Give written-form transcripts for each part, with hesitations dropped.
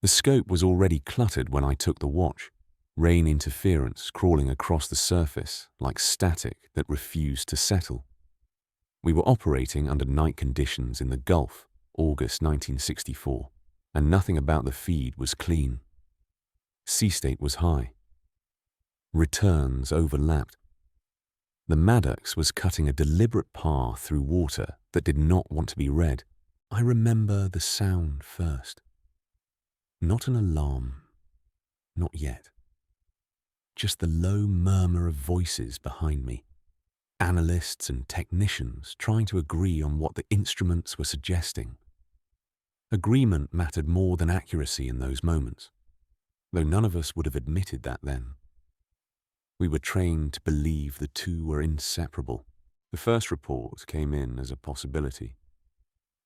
The scope was already cluttered when I took the watch, rain interference crawling across the surface like static that refused to settle. We were operating under night conditions in the Gulf, August 1964, and nothing about the feed was clean. Sea state was high. Returns overlapped. The Maddox was cutting a deliberate path through water that did not want to be read. I remember the sound first. Not an alarm. Not yet. Just the low murmur of voices behind me. Analysts and technicians trying to agree on what the instruments were suggesting. Agreement mattered more than accuracy in those moments, though none of us would have admitted that then. We were trained to believe the two were inseparable. The first report came in as a possibility.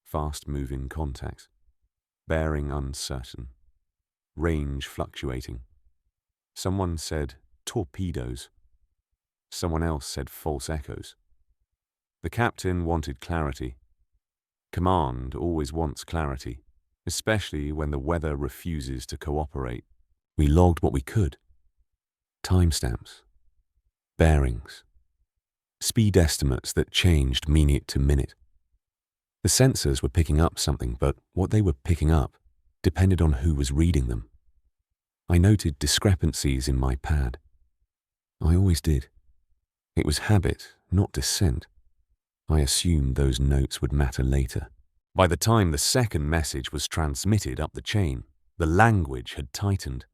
Fast-moving contacts, bearing uncertain, range fluctuating. Someone said torpedoes. Someone else said false echoes. The captain wanted clarity. Command always wants clarity, especially when the weather refuses to cooperate. We logged what we could. Timestamps, bearings, speed estimates that changed minute to minute. The sensors were picking up something, but what they were picking up depended on who was reading them. I noted discrepancies in my pad. I always did. It was habit, not dissent. I assumed those notes would matter later. By the time the second message was transmitted up the chain, the language had tightened.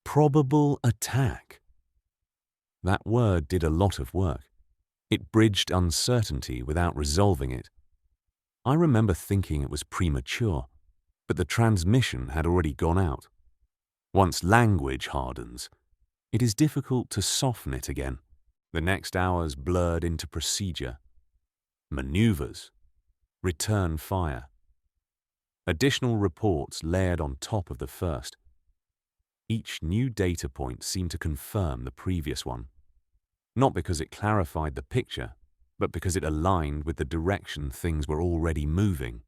Probable attack. That word did a lot of work. It bridged uncertainty without resolving it. I remember thinking it was premature, but the transmission had already gone out. Once language hardens, it is difficult to soften it again. The next hours blurred into procedure. Maneuvers. Return fire. Additional reports layered on top of the first. Each new data point seemed to confirm the previous one, not because it clarified the picture, but because it aligned with the direction things were already moving.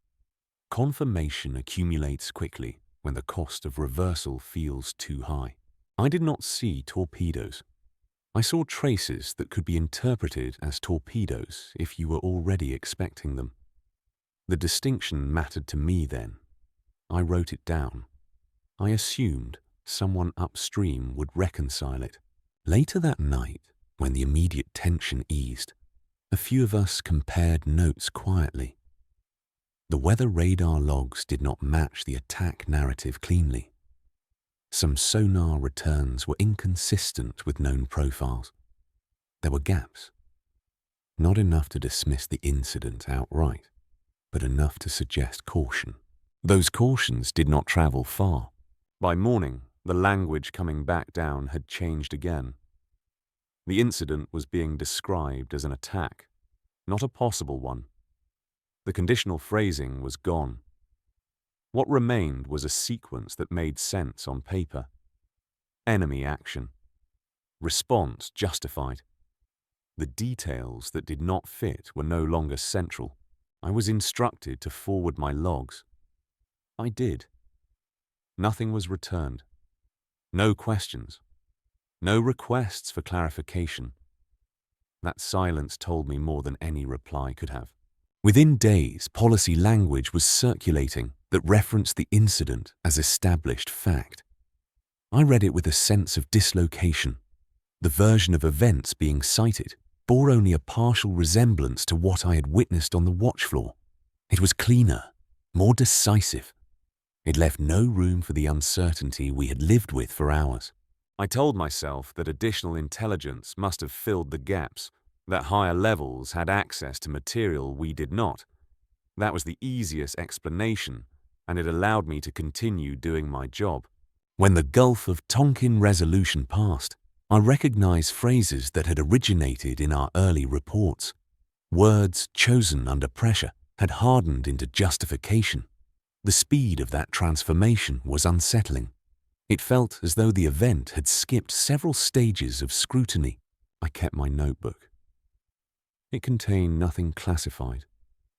Confirmation accumulates quickly when the cost of reversal feels too high. I did not see torpedoes. I saw traces that could be interpreted as torpedoes if you were already expecting them. The distinction mattered to me then. I wrote it down. I assumed someone upstream would reconcile it. Later that night, when the immediate tension eased, a few of us compared notes quietly. The weather radar logs did not match the attack narrative cleanly. Some sonar returns were inconsistent with known profiles. There were gaps. Not enough to dismiss the incident outright, but enough to suggest caution. Those cautions did not travel far. By morning, the language coming back down had changed again. The incident was being described as an attack, not a possible one. The conditional phrasing was gone. What remained was a sequence that made sense on paper. Enemy action. Response justified. The details that did not fit were no longer central. I was instructed to forward my logs. I did. Nothing was returned. No questions. No requests for clarification. That silence told me more than any reply could have. Within days, policy language was circulating that referenced the incident as established fact. I read it with a sense of dislocation. The version of events being cited bore only a partial resemblance to what I had witnessed on the watch floor. It was cleaner, more decisive. It left no room for the uncertainty we had lived with for hours. I told myself that additional intelligence must have filled the gaps, that higher levels had access to material we did not. That was the easiest explanation, and it allowed me to continue doing my job. When the gulf of Tonkin resolution passed, I recognized phrases that had originated in our early reports. Words chosen under pressure had hardened into justification. The speed of that transformation was unsettling. It felt as though the event had skipped several stages of scrutiny. I kept my notebook. It contained nothing classified,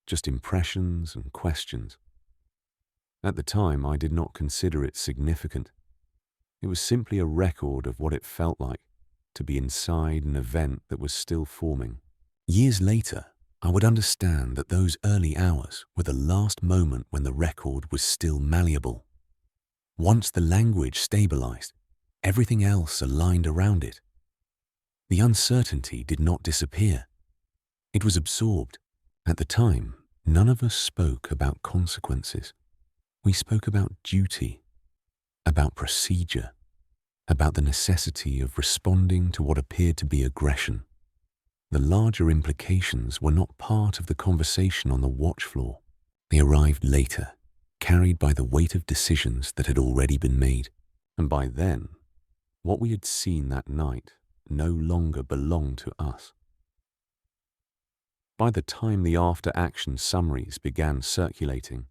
just impressions and questions. At the time, I did not consider it significant. It was simply a record of what it felt like to be inside an event that was still forming. Years later, I would understand that those early hours were the last moment when the record was still malleable. Once the language stabilized, everything else aligned around it. The uncertainty did not disappear. It was absorbed. At the time, none of us spoke about consequences. We spoke about duty, about procedure, about the necessity of responding to what appeared to be aggression. The larger implications were not part of the conversation on the watch floor. They arrived later, carried by the weight of decisions that had already been made. And by then, what we had seen that night no longer belonged to us. By the time the after-action summaries began circulating,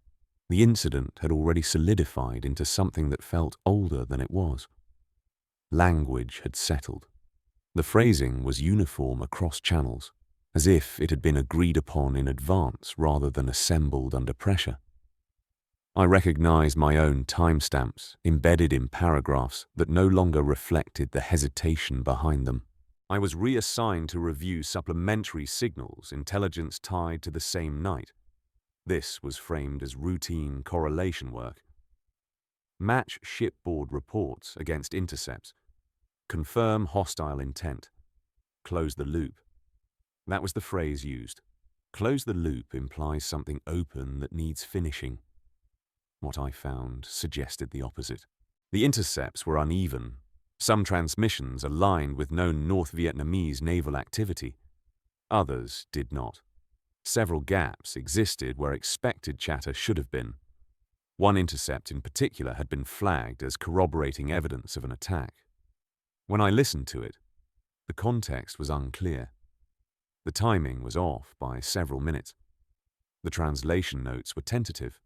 the incident had already solidified into something that felt older than it was. Language had settled. The phrasing was uniform across channels, as if it had been agreed upon in advance rather than assembled under pressure. I recognized my own timestamps embedded in paragraphs that no longer reflected the hesitation behind them. I was reassigned to review supplementary signals intelligence tied to the same night. This was framed as routine correlation work. Match shipboard reports against intercepts. Confirm hostile intent. Close the loop. That was the phrase used. Close the loop implies something open that needs finishing. What I found suggested the opposite. The intercepts were uneven. Some transmissions aligned with known North Vietnamese naval activity. Others did not. Several gaps existed where expected chatter should have been. One intercept in particular had been flagged as corroborating evidence of an attack. When I listened to it, the context was unclear. The timing was off by several minutes. The translation notes were tentative,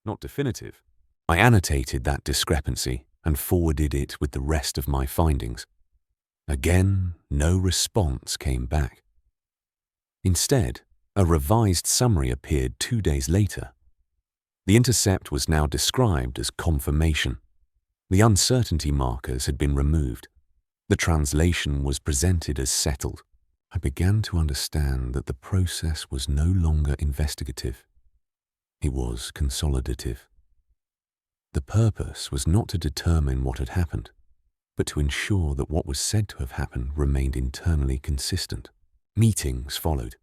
not definitive. I annotated that discrepancy and forwarded it with the rest of my findings. Again, no response came back. Instead, a revised summary appeared 2 days later. The intercept was now described as confirmation. The uncertainty markers had been removed. The translation was presented as settled. I began to understand that the process was no longer investigative. It was consolidative. The purpose was not to determine what had happened, but to ensure that what was said to have happened remained internally consistent. Meetings followed.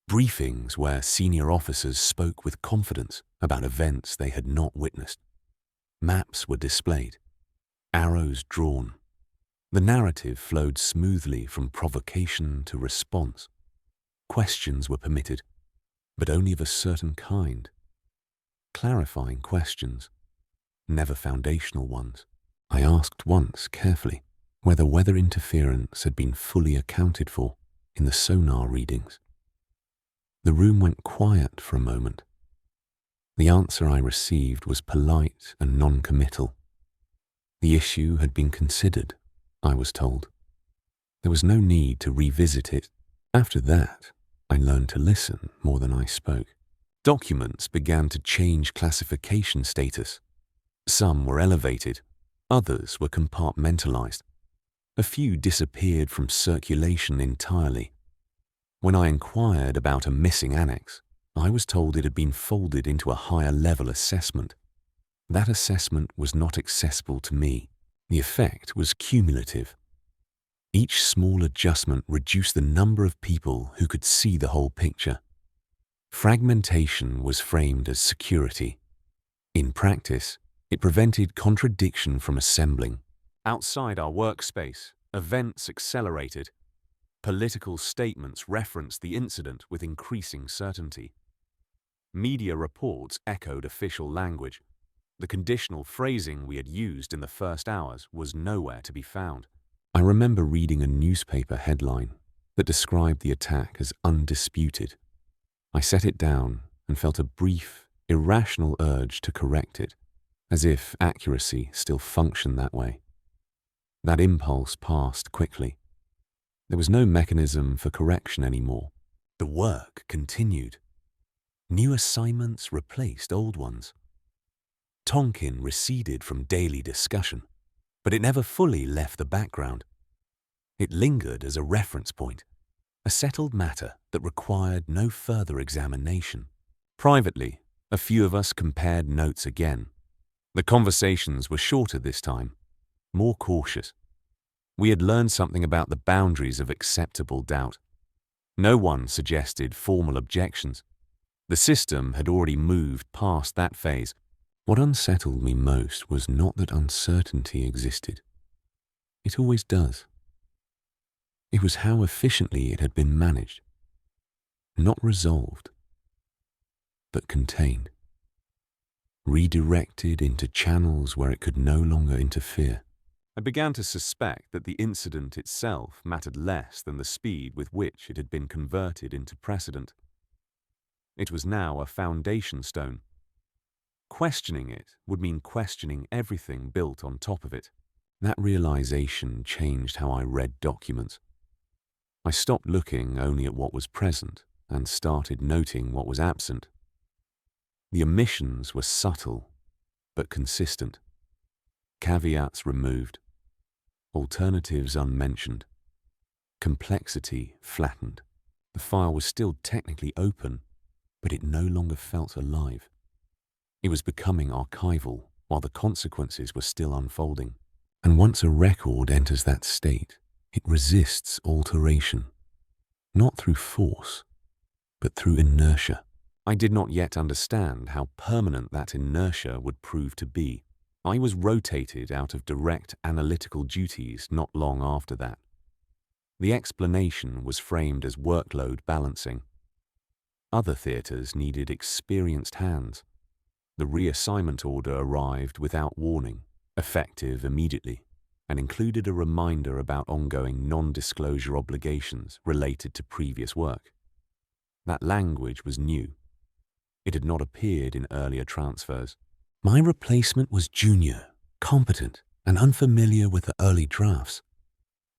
Briefings where senior officers spoke with confidence about events they had not witnessed. Maps were displayed, arrows drawn. The narrative flowed smoothly from provocation to response. Questions were permitted, but only of a certain kind. Clarifying questions, never foundational ones. I asked once carefully whether weather interference had been fully accounted for in the sonar readings. The room went quiet for a moment. The answer I received was polite and non-committal. The issue had been considered, I was told. There was no need to revisit it. After that, I learned to listen more than I spoke. Documents began to change classification status. Some were elevated, others were compartmentalized. A few disappeared from circulation entirely. When I inquired about a missing annex, I was told it had been folded into a higher level assessment. That assessment was not accessible to me. The effect was cumulative. Each small adjustment reduced the number of people who could see the whole picture. Fragmentation was framed as security. In practice, it prevented contradiction from assembling. Outside our workspace, events accelerated. Political statements referenced the incident with increasing certainty. Media reports echoed official language. The conditional phrasing we had used in the first hours was nowhere to be found. I remember reading a newspaper headline that described the attack as undisputed. I set it down and felt a brief, irrational urge to correct it, as if accuracy still functioned that way. That impulse passed quickly. There was no mechanism for correction anymore. The work continued. New assignments replaced old ones. Tonkin receded from daily discussion, but it never fully left the background. It lingered as a reference point, a settled matter that required no further examination. Privately, a few of us compared notes again. The conversations were shorter this time, more cautious. We had learned something about the boundaries of acceptable doubt. No one suggested formal objections. The system had already moved past that phase. What unsettled me most was not that uncertainty existed. It always does. It was how efficiently it had been managed. Not resolved, but contained. Redirected into channels where it could no longer interfere. I began to suspect that the incident itself mattered less than the speed with which it had been converted into precedent. It was now a foundation stone. Questioning it would mean questioning everything built on top of it. That realization changed how I read documents. I stopped looking only at what was present and started noting what was absent. The omissions were subtle, but consistent. Caveats removed, alternatives unmentioned, complexity flattened. The file was still technically open, but it no longer felt alive. It was becoming archival while the consequences were still unfolding. And once a record enters that state, it resists alteration, not through force, but through inertia. I did not yet understand how permanent that inertia would prove to be. I was rotated out of direct analytical duties not long after that. The explanation was framed as workload balancing. Other theatres needed experienced hands. The reassignment order arrived without warning, effective immediately, and included a reminder about ongoing non-disclosure obligations related to previous work. That language was new. It had not appeared in earlier transfers. My replacement was junior, competent, and unfamiliar with the early drafts.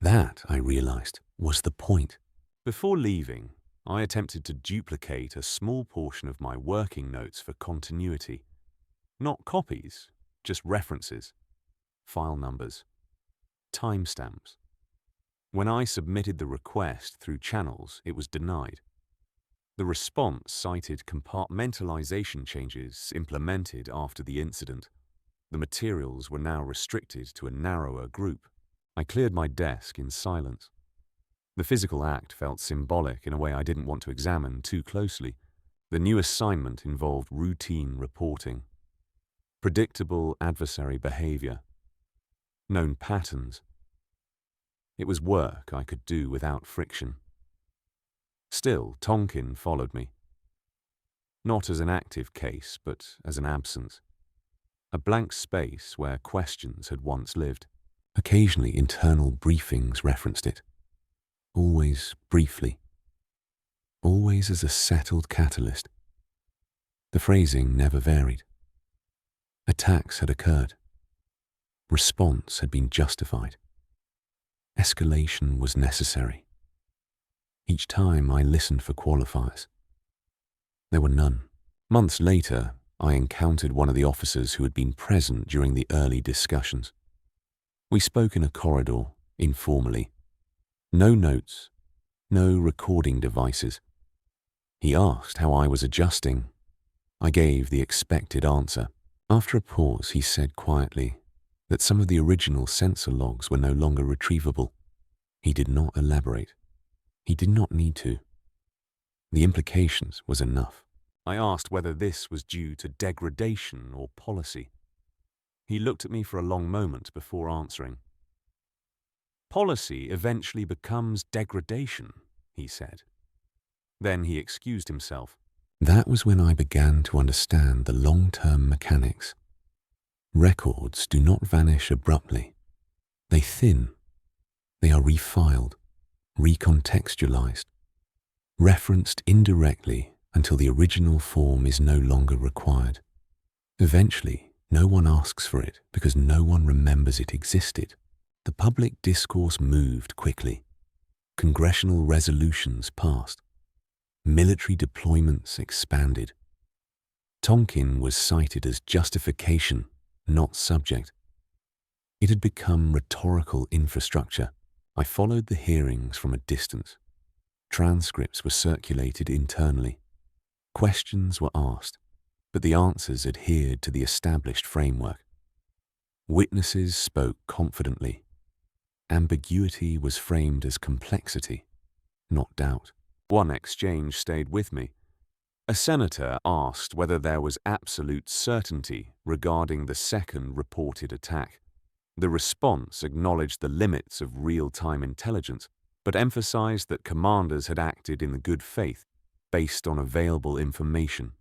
That, I realized, was the point. Before leaving, I attempted to duplicate a small portion of my working notes for continuity. Not copies, just references, file numbers, timestamps. When I submitted the request through channels, it was denied. The response cited compartmentalization changes implemented after the incident. The materials were now restricted to a narrower group. I cleared my desk in silence. The physical act felt symbolic in a way I didn't want to examine too closely. The new assignment involved routine reporting, predictable adversary behavior, known patterns. It was work I could do without friction. Still, Tonkin followed me. Not as an active case, but as an absence. A blank space where questions had once lived. Occasionally, internal briefings referenced it. Always briefly. Always as a settled catalyst. The phrasing never varied. Attacks had occurred. Response had been justified. Escalation was necessary. Each time I listened for qualifiers. There were none. Months later, I encountered one of the officers who had been present during the early discussions. We spoke in a corridor, informally. No notes, no recording devices. He asked how I was adjusting. I gave the expected answer. After a pause, he said quietly that some of the original sensor logs were no longer retrievable. He did not elaborate. He did not need to. The implications was enough. I asked whether this was due to degradation or policy. He looked at me for a long moment before answering. Policy eventually becomes degradation, he said. Then he excused himself. That was when I began to understand the long-term mechanics. Records do not vanish abruptly. They thin. They are refiled, recontextualized, referenced indirectly until the original form is no longer required. Eventually, no one asks for it because no one remembers it existed. The public discourse moved quickly. Congressional resolutions passed. Military deployments expanded. Tonkin was cited as justification, not subject. It had become rhetorical infrastructure. I followed the hearings from a distance. Transcripts were circulated internally. Questions were asked, but the answers adhered to the established framework. Witnesses spoke confidently. Ambiguity was framed as complexity, not doubt. One exchange stayed with me. A senator asked whether there was absolute certainty regarding the second reported attack. The response acknowledged the limits of real-time intelligence, but emphasized that commanders had acted in good faith, based on available information.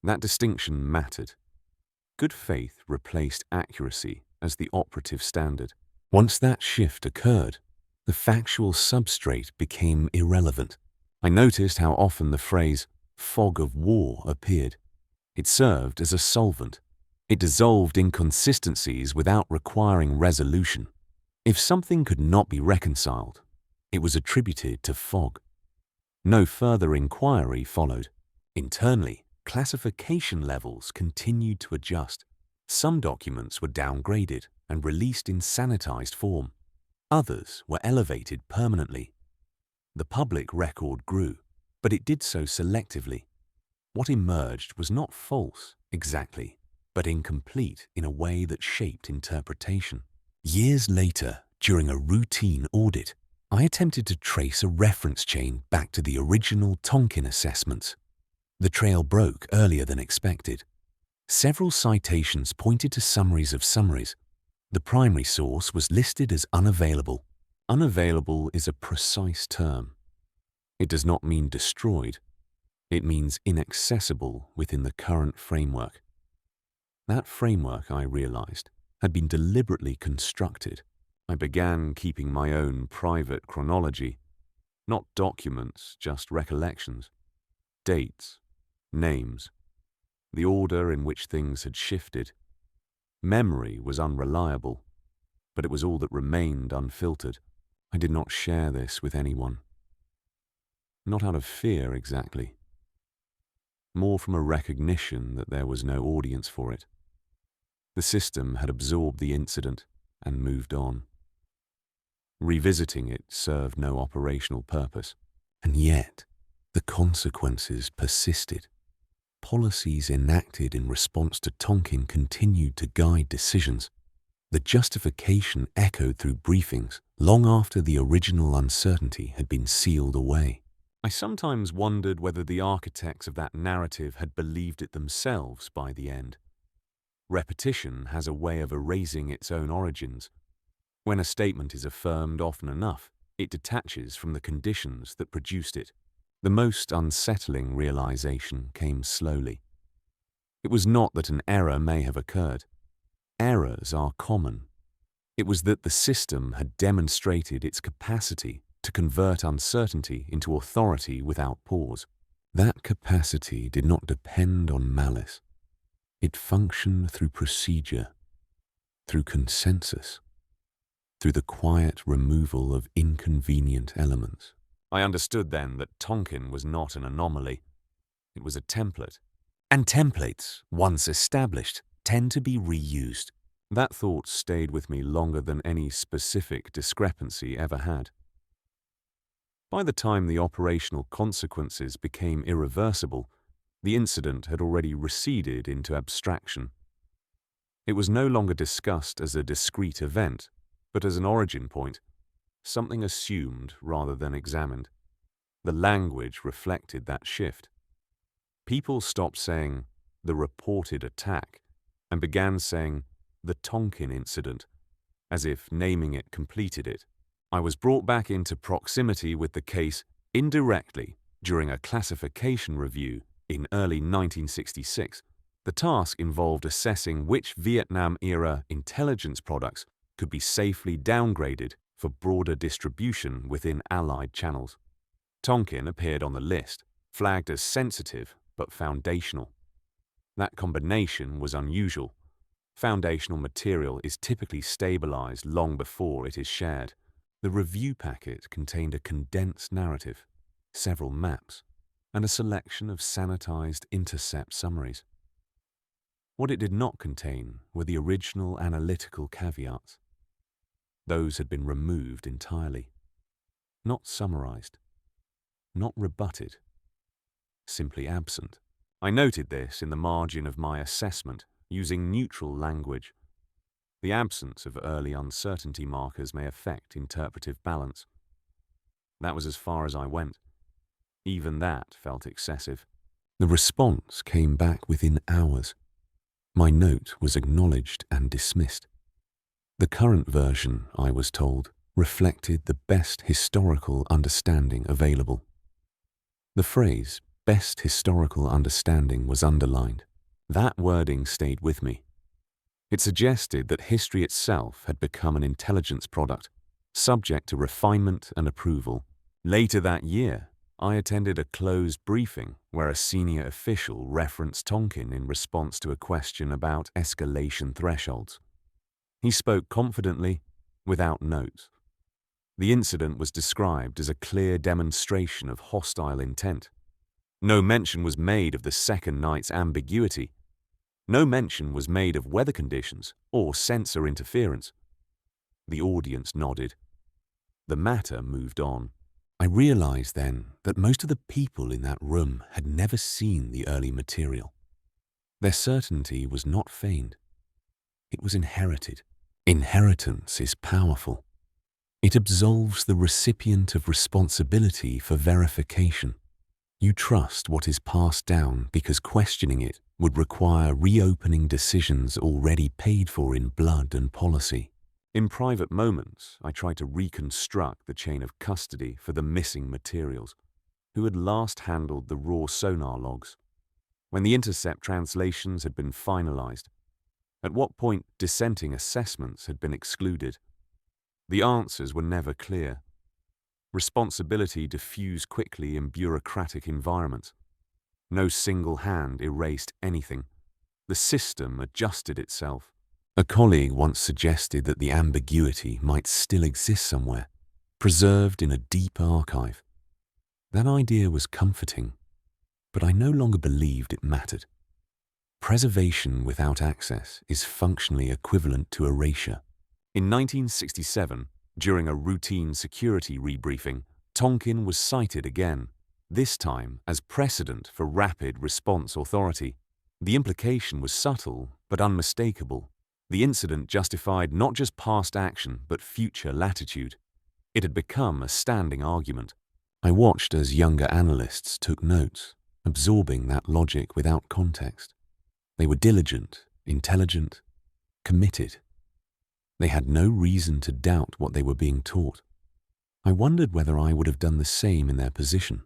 That distinction mattered. Good faith replaced accuracy as the operative standard. Once that shift occurred, the factual substrate became irrelevant. I noticed how often the phrase "fog of war" appeared. It served as a solvent. It dissolved inconsistencies without requiring resolution. If something could not be reconciled, it was attributed to fog. No further inquiry followed. Internally, classification levels continued to adjust. Some documents were downgraded and released in sanitized form. Others were elevated permanently. The public record grew, but it did so selectively. What emerged was not false, exactly, but incomplete in a way that shaped interpretation. Years later, during a routine audit, I attempted to trace a reference chain back to the original Tonkin assessments. The trail broke earlier than expected. Several citations pointed to summaries of summaries. The primary source was listed as unavailable. Unavailable is a precise term. It does not mean destroyed. It means inaccessible within the current framework. That framework, I realized, had been deliberately constructed. I began keeping my own private chronology. Not documents, just recollections. Dates, names, the order in which things had shifted. Memory was unreliable, but it was all that remained unfiltered. I did not share this with anyone. Not out of fear, exactly. More from a recognition that there was no audience for it. The system had absorbed the incident and moved on. Revisiting it served no operational purpose. And yet, the consequences persisted. Policies enacted in response to Tonkin continued to guide decisions. The justification echoed through briefings long after the original uncertainty had been sealed away. I sometimes wondered whether the architects of that narrative had believed it themselves by the end. Repetition has a way of erasing its own origins. When a statement is affirmed often enough, it detaches from the conditions that produced it. The most unsettling realization came slowly. It was not that an error may have occurred. Errors are common. It was that the system had demonstrated its capacity to convert uncertainty into authority without pause. That capacity did not depend on malice. It functioned through procedure, through consensus, through the quiet removal of inconvenient elements. I understood then that Tonkin was not an anomaly. It was a template. And templates, once established, tend to be reused. That thought stayed with me longer than any specific discrepancy ever had. By the time the operational consequences became irreversible, the incident had already receded into abstraction. It was no longer discussed as a discrete event, but as an origin point, something assumed rather than examined. The language reflected that shift. People stopped saying, "the reported attack," and began saying, "the Tonkin incident," as if naming it completed it. I was brought back into proximity with the case indirectly during a classification review in early 1966. The task involved assessing which Vietnam-era intelligence products could be safely downgraded for broader distribution within Allied channels. Tonkin appeared on the list, flagged as sensitive but foundational. That combination was unusual. Foundational material is typically stabilized long before it is shared. The review packet contained a condensed narrative, several maps, and a selection of sanitized intercept summaries. What it did not contain were the original analytical caveats. Those had been removed entirely. Not summarized. Not rebutted. Simply absent. I noted this in the margin of my assessment, using neutral language. The absence of early uncertainty markers may affect interpretive balance. That was as far as I went. Even that felt excessive. The response came back within hours. My note was acknowledged and dismissed. The current version, I was told, reflected the best historical understanding available. The phrase, best historical understanding, was underlined. That wording stayed with me. It suggested that history itself had become an intelligence product, subject to refinement and approval. Later that year, I attended a closed briefing where a senior official referenced Tonkin in response to a question about escalation thresholds. He spoke confidently, without notes. The incident was described as a clear demonstration of hostile intent. No mention was made of the second night's ambiguity. No mention was made of weather conditions or sensor interference. The audience nodded. The matter moved on. I realized then that most of the people in that room had never seen the early material. Their certainty was not feigned. It was inherited. Inheritance is powerful. It absolves the recipient of responsibility for verification. You trust what is passed down because questioning it would require reopening decisions already paid for in blood and policy. In private moments, I tried to reconstruct the chain of custody for the missing materials. Who had last handled the raw sonar logs? When the intercept translations had been finalized? At what point dissenting assessments had been excluded? The answers were never clear. Responsibility diffused quickly in bureaucratic environments. No single hand erased anything. The system adjusted itself. A colleague once suggested that the ambiguity might still exist somewhere, preserved in a deep archive. That idea was comforting, but I no longer believed it mattered. Preservation without access is functionally equivalent to erasure. In 1967, during a routine security rebriefing, Tonkin was cited again, this time as precedent for rapid response authority. The implication was subtle but unmistakable. The incident justified not just past action but future latitude. It had become a standing argument. I watched as younger analysts took notes, absorbing that logic without context. They were diligent, intelligent, committed. They had no reason to doubt what they were being taught. I wondered whether I would have done the same in their position.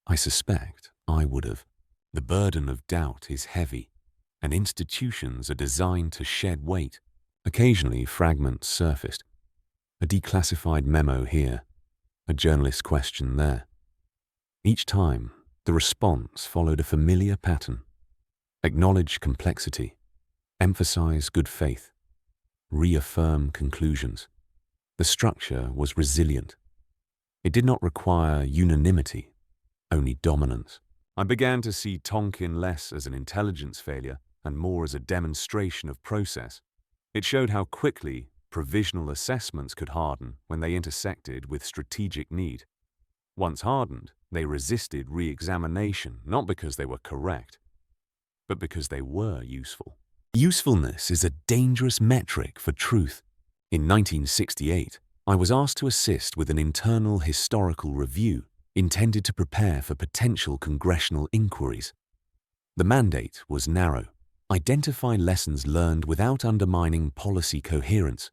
I suspect I would have. The burden of doubt is heavy, and institutions are designed to shed weight. Occasionally, fragments surfaced. A declassified memo here, a journalist's question there. Each time, the response followed a familiar pattern. Acknowledge complexity, emphasize good faith, reaffirm conclusions. The structure was resilient. It did not require unanimity, only dominance. I began to see Tonkin less as an intelligence failure and more as a demonstration of process. It showed how quickly provisional assessments could harden when they intersected with strategic need. Once hardened, they resisted re-examination not because they were correct, but because they were useful. Usefulness is a dangerous metric for truth. In 1968, I was asked to assist with an internal historical review intended to prepare for potential congressional inquiries. The mandate was narrow. Identify lessons learned without undermining policy coherence.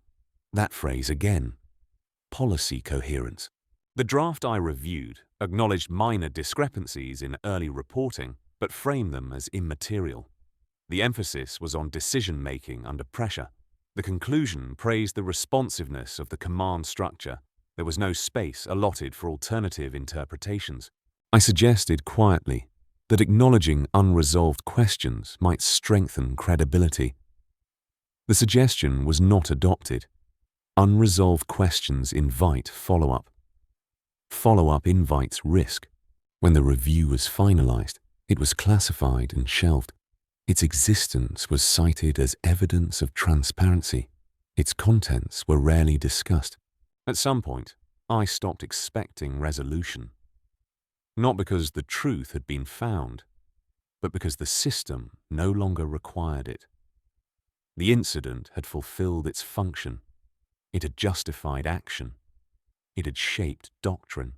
That phrase again. Policy coherence. The draft I reviewed acknowledged minor discrepancies in early reporting, but framed them as immaterial. The emphasis was on decision-making under pressure. The conclusion praised the responsiveness of the command structure. There was no space allotted for alternative interpretations. I suggested quietly that acknowledging unresolved questions might strengthen credibility. The suggestion was not adopted. Unresolved questions invite follow-up. Follow-up invites risk. When the review was finalized, it was classified and shelved. Its existence was cited as evidence of transparency. Its contents were rarely discussed. At some point, I stopped expecting resolution. Not because the truth had been found, but because the system no longer required it. The incident had fulfilled its function. It had justified action. It had shaped doctrine.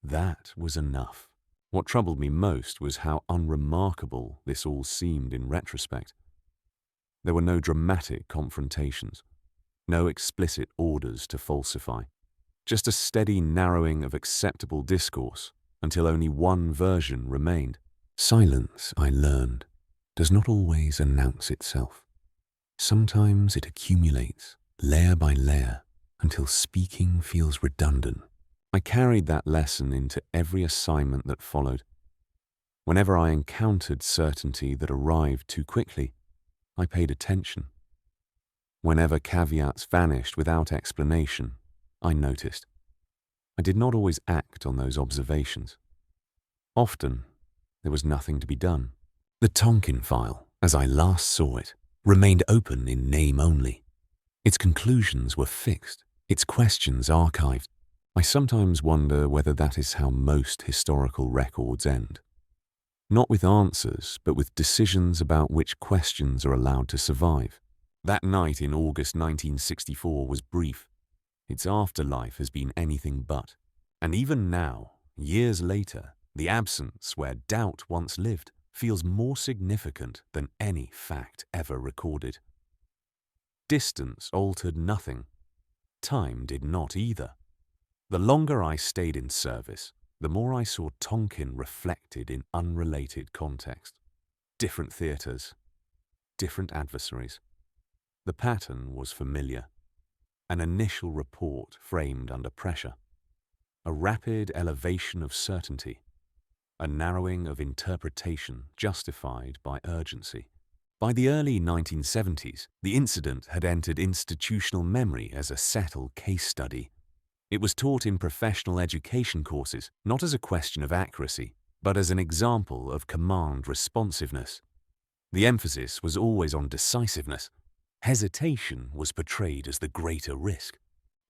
That was enough. What troubled me most was how unremarkable this all seemed in retrospect. There were no dramatic confrontations, no explicit orders to falsify, just a steady narrowing of acceptable discourse until only one version remained. Silence, I learned, does not always announce itself. Sometimes it accumulates, layer by layer, until speaking feels redundant. I carried that lesson into every assignment that followed. Whenever I encountered certainty that arrived too quickly, I paid attention. Whenever caveats vanished without explanation, I noticed. I did not always act on those observations. Often, there was nothing to be done. The Tonkin file, as I last saw it, remained open in name only. Its conclusions were fixed, its questions archived. I sometimes wonder whether that is how most historical records end. Not with answers, but with decisions about which questions are allowed to survive. That night in August 1964 was brief. Its afterlife has been anything but. And even now, years later, the absence where doubt once lived feels more significant than any fact ever recorded. Distance altered nothing. Time did not either. The longer I stayed in service, the more I saw Tonkin reflected in unrelated context. Different theatres, different adversaries. The pattern was familiar. An initial report framed under pressure. A rapid elevation of certainty. A narrowing of interpretation justified by urgency. By the early 1970s, the incident had entered institutional memory as a settled case study. It was taught in professional education courses, not as a question of accuracy, but as an example of command responsiveness. The emphasis was always on decisiveness. Hesitation was portrayed as the greater risk.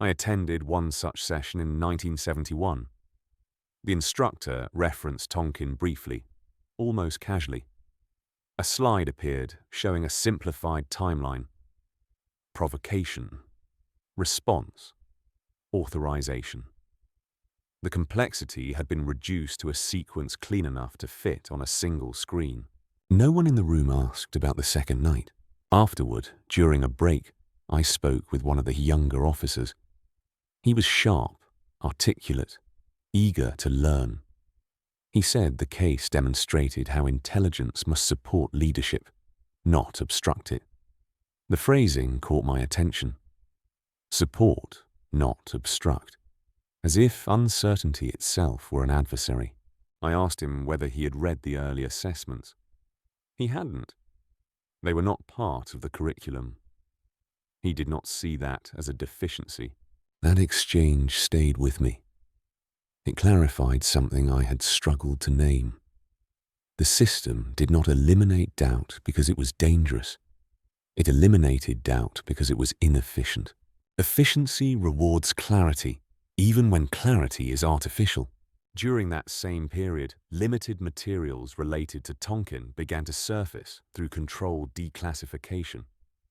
I attended one such session in 1971. The instructor referenced Tonkin briefly, almost casually. A slide appeared showing a simplified timeline. Provocation, response, authorization. The complexity had been reduced to a sequence clean enough to fit on a single screen. No one in the room asked about the second night. Afterward, during a break, I spoke with one of the younger officers. He was sharp, articulate, eager to learn. He said the case demonstrated how intelligence must support leadership, not obstruct it. The phrasing caught my attention. Support, not obstruct. As if uncertainty itself were an adversary. I asked him whether he had read the early assessments. He hadn't. They were not part of the curriculum. He did not see that as a deficiency. That exchange stayed with me. It clarified something I had struggled to name. The system did not eliminate doubt because it was dangerous. It eliminated doubt because it was inefficient. Efficiency rewards clarity, even when clarity is artificial. During that same period, limited materials related to Tonkin began to surface through controlled declassification.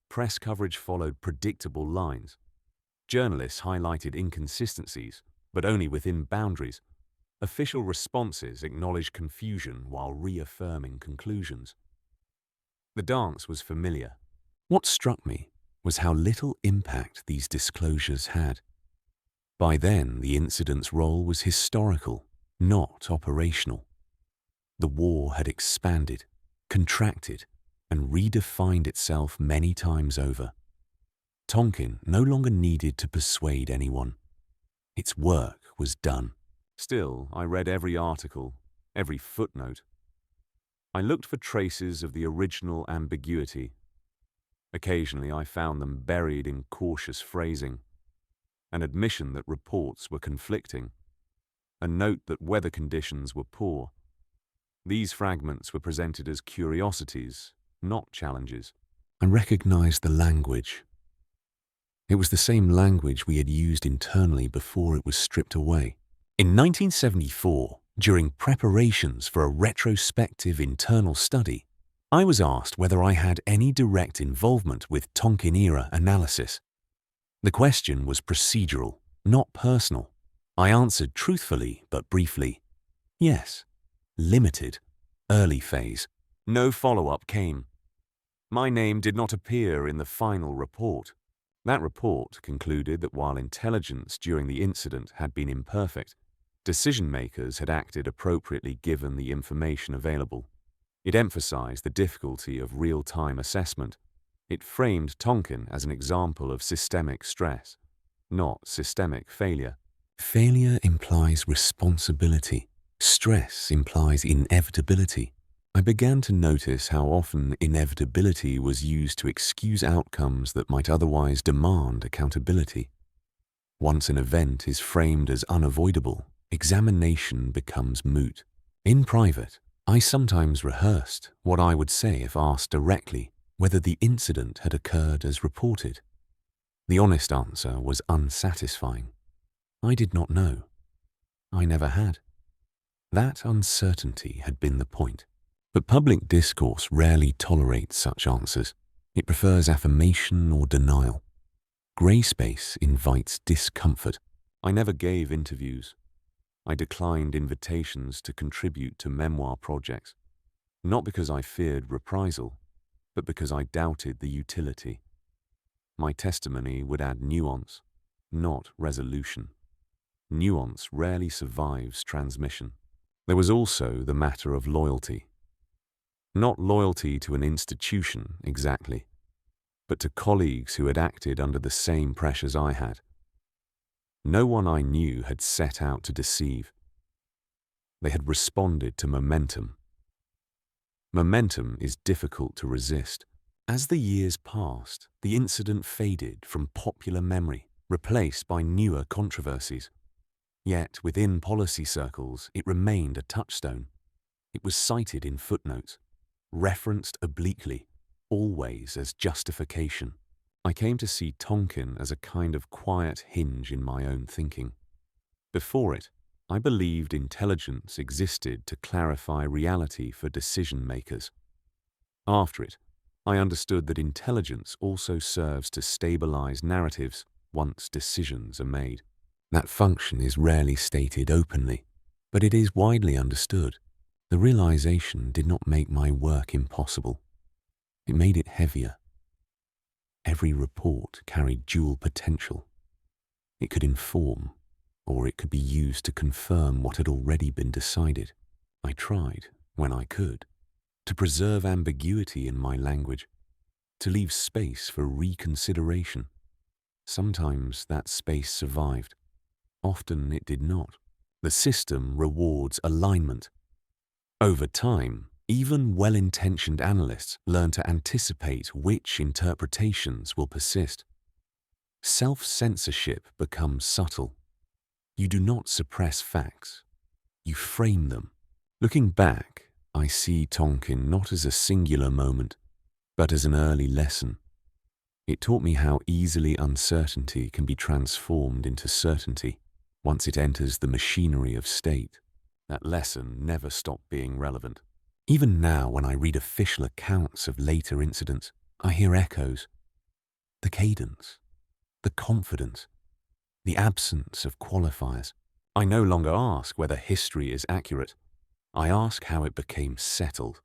Press coverage followed predictable lines. Journalists highlighted inconsistencies, but only within boundaries. Official responses acknowledged confusion while reaffirming conclusions. The dance was familiar. What struck me was how little impact these disclosures had. By then, the incident's role was historical, not operational. The war had expanded, contracted, and redefined itself many times over. Tonkin no longer needed to persuade anyone. Its work was done. Still, I read every article, every footnote. I looked for traces of the original ambiguity. Occasionally, I found them buried in cautious phrasing, an admission that reports were conflicting, a note that weather conditions were poor. These fragments were presented as curiosities, not challenges. I recognized the language. It was the same language we had used internally before it was stripped away. In 1974, during preparations for a retrospective internal study, I was asked whether I had any direct involvement with Tonkin-era analysis. The question was procedural, not personal. I answered truthfully but briefly, yes, limited, early phase. No follow-up came. My name did not appear in the final report. That report concluded that while intelligence during the incident had been imperfect, decision-makers had acted appropriately given the information available. It emphasized the difficulty of real-time assessment. It framed Tonkin as an example of systemic stress, not systemic failure. Failure implies responsibility. Stress implies inevitability. I began to notice how often inevitability was used to excuse outcomes that might otherwise demand accountability. Once an event is framed as unavoidable, examination becomes moot. In private, I sometimes rehearsed what I would say if asked directly whether the incident had occurred as reported. The honest answer was unsatisfying. I did not know. I never had. That uncertainty had been the point. But public discourse rarely tolerates such answers. It prefers affirmation or denial. Grey space invites discomfort. I never gave interviews. I declined invitations to contribute to memoir projects, not because I feared reprisal, but because I doubted the utility. My testimony would add nuance, not resolution. Nuance rarely survives transmission. There was also the matter of loyalty. Not loyalty to an institution, exactly, but to colleagues who had acted under the same pressures I had. No one I knew had set out to deceive. They had responded to momentum. Momentum is difficult to resist. As the years passed, the incident faded from popular memory, replaced by newer controversies. Yet, within policy circles, it remained a touchstone. It was cited in footnotes, referenced obliquely, always as justification. I came to see Tonkin as a kind of quiet hinge in my own thinking. Before it, I believed intelligence existed to clarify reality for decision-makers. After it, I understood that intelligence also serves to stabilize narratives once decisions are made. That function is rarely stated openly, but it is widely understood. The realization did not make my work impossible. It made it heavier. Every report carried dual potential. It could inform, or it could be used to confirm what had already been decided. I tried, when I could, to preserve ambiguity in my language, to leave space for reconsideration. Sometimes that space survived. Often it did not. The system rewards alignment. Over time, even well-intentioned analysts learn to anticipate which interpretations will persist. Self-censorship becomes subtle. You do not suppress facts. You frame them. Looking back, I see Tonkin not as a singular moment, but as an early lesson. It taught me how easily uncertainty can be transformed into certainty once it enters the machinery of state. That lesson never stopped being relevant. Even now, when I read official accounts of later incidents, I hear echoes. The cadence, the confidence, the absence of qualifiers. I no longer ask whether history is accurate. I ask how it became settled.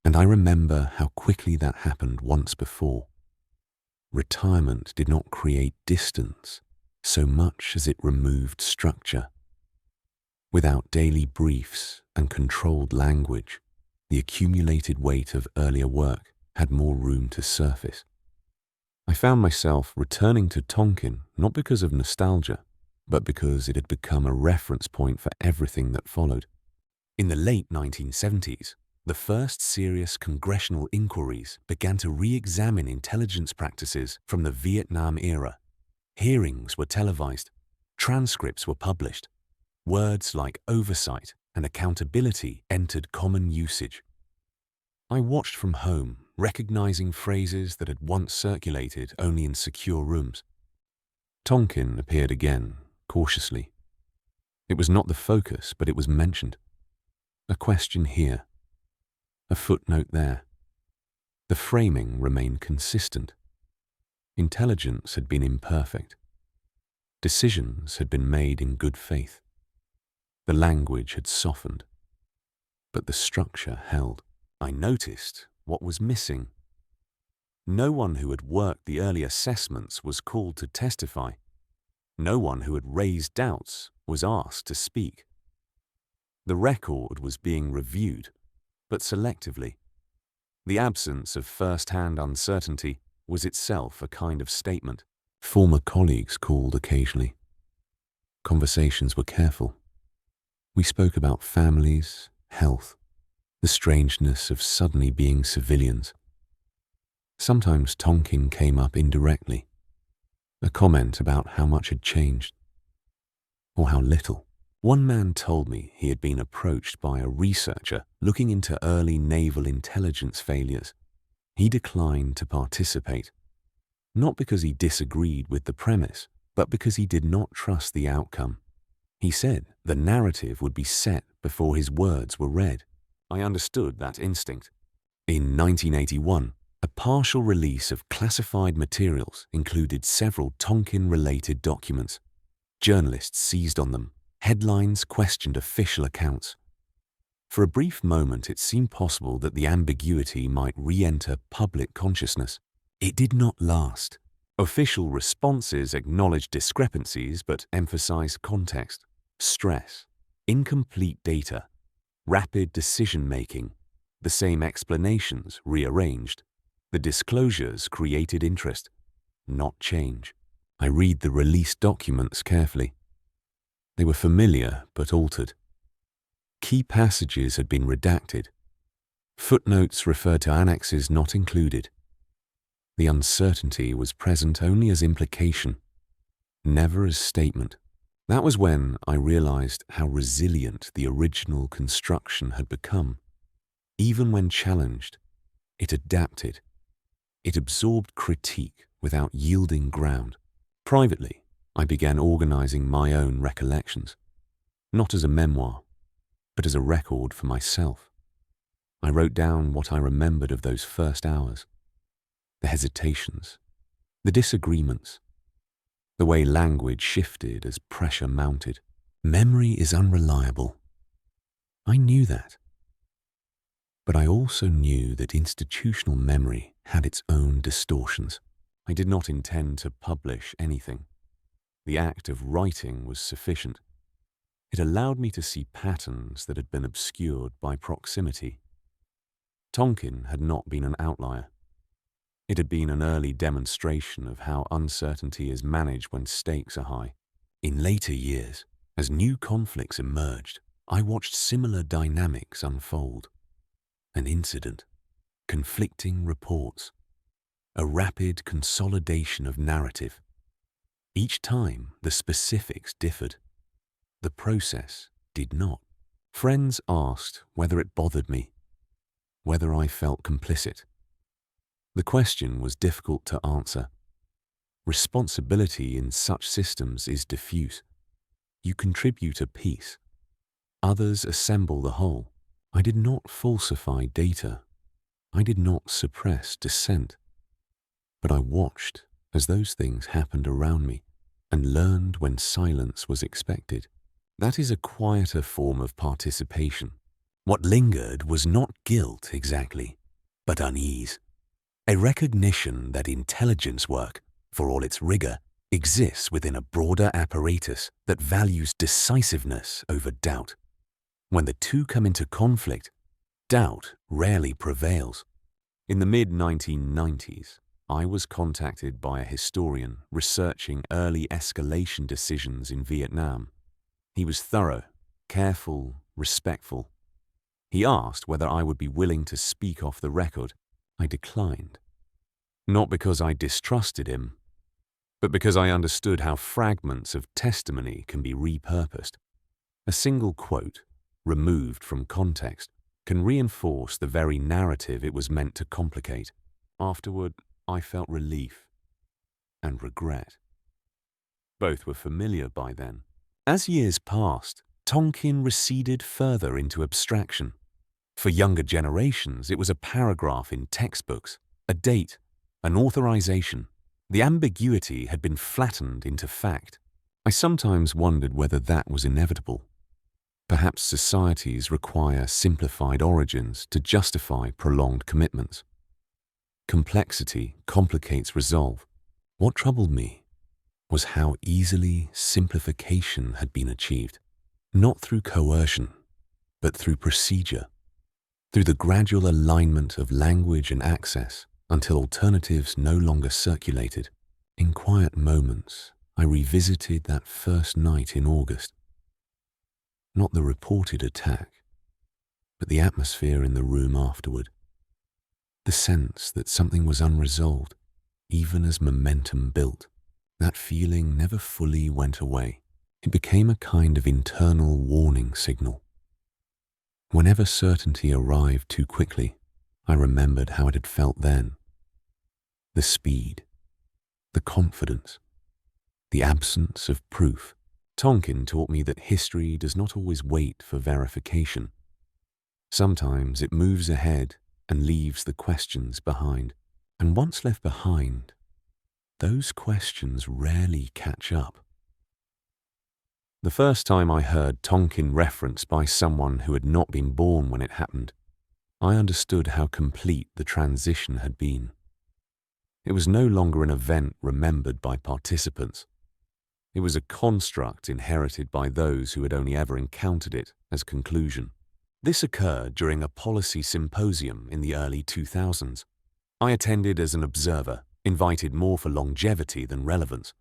And I remember how quickly that happened once before. Retirement did not create distance so much as it removed structure. Without daily briefs and controlled language, the accumulated weight of earlier work had more room to surface. I found myself returning to Tonkin not because of nostalgia, but because it had become a reference point for everything that followed. In the late 1970s, the first serious congressional inquiries began to re-examine intelligence practices from the Vietnam era. Hearings were televised, transcripts were published. Words like oversight and accountability entered common usage. I watched from home, recognizing phrases that had once circulated only in secure rooms. Tonkin appeared again, cautiously. It was not the focus, but it was mentioned. A question here, a footnote there. The framing remained consistent. Intelligence had been imperfect. Decisions had been made in good faith. The language had softened, but the structure held. I noticed what was missing. No one who had worked the early assessments was called to testify. No one who had raised doubts was asked to speak. The record was being reviewed, but selectively. The absence of first-hand uncertainty was itself a kind of statement. Former colleagues called occasionally. Conversations were careful. We spoke about families, health, the strangeness of suddenly being civilians. Sometimes Tonkin came up indirectly, a comment about how much had changed, or how little. One man told me he had been approached by a researcher looking into early naval intelligence failures. He declined to participate, not because he disagreed with the premise, but because he did not trust the outcome. He said the narrative would be set before his words were read. I understood that instinct. In 1981, a partial release of classified materials included several Tonkin-related documents. Journalists seized on them. Headlines questioned official accounts. For a brief moment, it seemed possible that the ambiguity might re-enter public consciousness. It did not last. Official responses acknowledged discrepancies but emphasized context, stress, incomplete data, rapid decision-making, the same explanations rearranged. The disclosures created interest, not change. I read the released documents carefully. They were familiar but altered. Key passages had been redacted. Footnotes referred to annexes not included. The uncertainty was present only as implication, never as statement. That was when I realized how resilient the original construction had become. Even when challenged, it adapted. It absorbed critique without yielding ground. Privately, I began organizing my own recollections, not as a memoir, but as a record for myself. I wrote down what I remembered of those first hours, the hesitations, the disagreements, the way language shifted as pressure mounted. Memory is unreliable. I knew that. But I also knew that institutional memory had its own distortions. I did not intend to publish anything. The act of writing was sufficient. It allowed me to see patterns that had been obscured by proximity. Tonkin had not been an outlier. It had been an early demonstration of how uncertainty is managed when stakes are high. In later years, as new conflicts emerged, I watched similar dynamics unfold. An incident, conflicting reports, a rapid consolidation of narrative. Each time, the specifics differed. The process did not. Friends asked whether it bothered me, whether I felt complicit. The question was difficult to answer. Responsibility in such systems is diffuse. You contribute a piece. Others assemble the whole. I did not falsify data. I did not suppress dissent. But I watched as those things happened around me and learned when silence was expected. That is a quieter form of participation. What lingered was not guilt exactly, but unease. A recognition that intelligence work, for all its rigor, exists within a broader apparatus that values decisiveness over doubt. When the two come into conflict, doubt rarely prevails. In the mid-1990s, I was contacted by a historian researching early escalation decisions in Vietnam. He was thorough, careful, respectful. He asked whether I would be willing to speak off the record. I declined. Not because I distrusted him, but because I understood how fragments of testimony can be repurposed. A single quote, removed from context, can reinforce the very narrative it was meant to complicate. Afterward, I felt relief and regret. Both were familiar by then. As years passed, Tonkin receded further into abstraction. For younger generations, it was a paragraph in textbooks, a date, an authorization. The ambiguity had been flattened into fact. I sometimes wondered whether that was inevitable. Perhaps societies require simplified origins to justify prolonged commitments. Complexity complicates resolve. What troubled me was how easily simplification had been achieved, not through coercion, but through procedure, through the gradual alignment of language and access until alternatives no longer circulated. In quiet moments, I revisited that first night in August. Not the reported attack, but the atmosphere in the room afterward. The sense that something was unresolved, even as momentum built. That feeling never fully went away. It became a kind of internal warning signal. Whenever certainty arrived too quickly, I remembered how it had felt then. The speed, the confidence, the absence of proof. Tonkin taught me that history does not always wait for verification. Sometimes it moves ahead and leaves the questions behind. And once left behind, those questions rarely catch up. The first time I heard Tonkin referenced by someone who had not been born when it happened, I understood how complete the transition had been. It was no longer an event remembered by participants. It was a construct inherited by those who had only ever encountered it as conclusion. This occurred during a policy symposium in the early 2000s. I attended as an observer, invited more for longevity than relevance.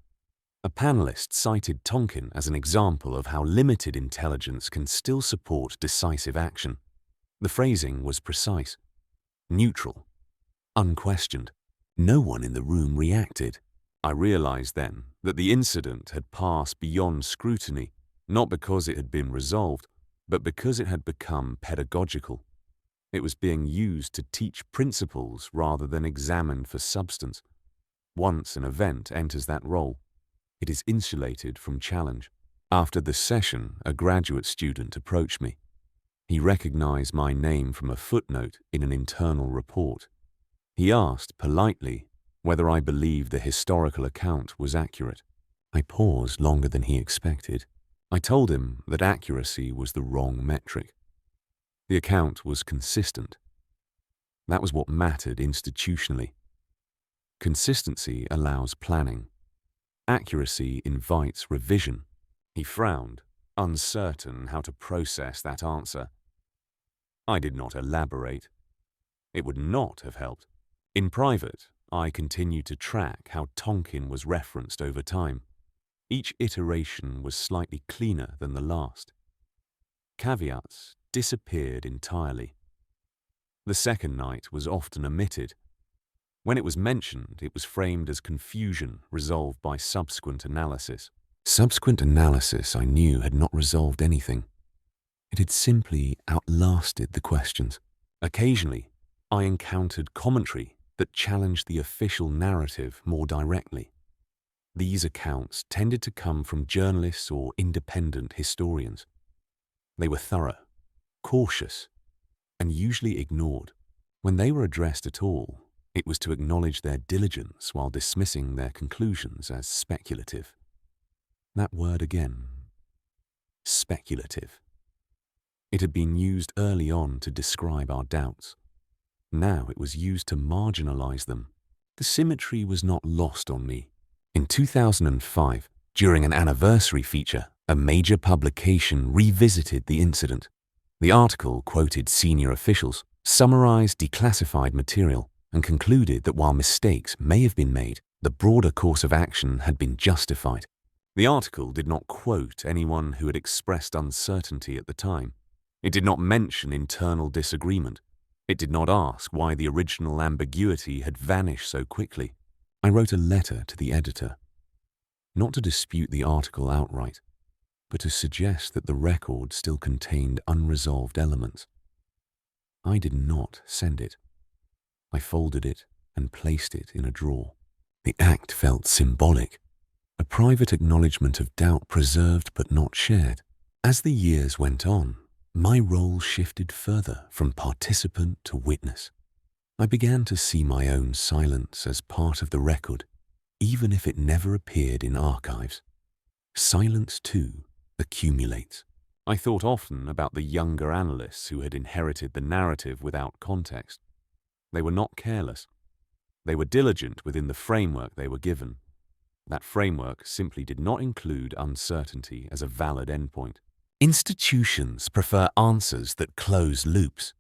A panelist cited Tonkin as an example of how limited intelligence can still support decisive action. The phrasing was precise, neutral, unquestioned. No one in the room reacted. I realized then that the incident had passed beyond scrutiny, not because it had been resolved, but because it had become pedagogical. It was being used to teach principles rather than examined for substance. Once an event enters that role, it is insulated from challenge. After the session, a graduate student approached me. He recognized my name from a footnote in an internal report. He asked politely whether I believed the historical account was accurate. I paused longer than he expected. I told him that accuracy was the wrong metric. The account was consistent. That was what mattered institutionally. Consistency allows planning. Accuracy invites revision. He frowned, uncertain how to process that answer. I did not elaborate. It would not have helped. In private, I continued to track how Tonkin was referenced over time. Each iteration was slightly cleaner than the last. Caveats disappeared entirely. The second night was often omitted. When it was mentioned, it was framed as confusion resolved by subsequent analysis. Subsequent analysis, I knew, had not resolved anything. It had simply outlasted the questions. Occasionally, I encountered commentary that challenged the official narrative more directly. These accounts tended to come from journalists or independent historians. They were thorough, cautious, and usually ignored. When they were addressed at all, it was to acknowledge their diligence while dismissing their conclusions as speculative. That word again, speculative. It had been used early on to describe our doubts. Now it was used to marginalize them. The symmetry was not lost on me. In 2005, during an anniversary feature, a major publication revisited the incident. The article quoted senior officials, summarized declassified material, and concluded that while mistakes may have been made, the broader course of action had been justified. The article did not quote anyone who had expressed uncertainty at the time. It did not mention internal disagreement. It did not ask why the original ambiguity had vanished so quickly. I wrote a letter to the editor, not to dispute the article outright, but to suggest that the record still contained unresolved elements. I did not send it. I folded it and placed it in a drawer. The act felt symbolic, a private acknowledgement of doubt preserved but not shared. As the years went on, my role shifted further from participant to witness. I began to see my own silence as part of the record, even if it never appeared in archives. Silence, too, accumulates. I thought often about the younger analysts who had inherited the narrative without context. They were not careless. They were diligent within the framework they were given. That framework simply did not include uncertainty as a valid endpoint. Institutions prefer answers that close loops.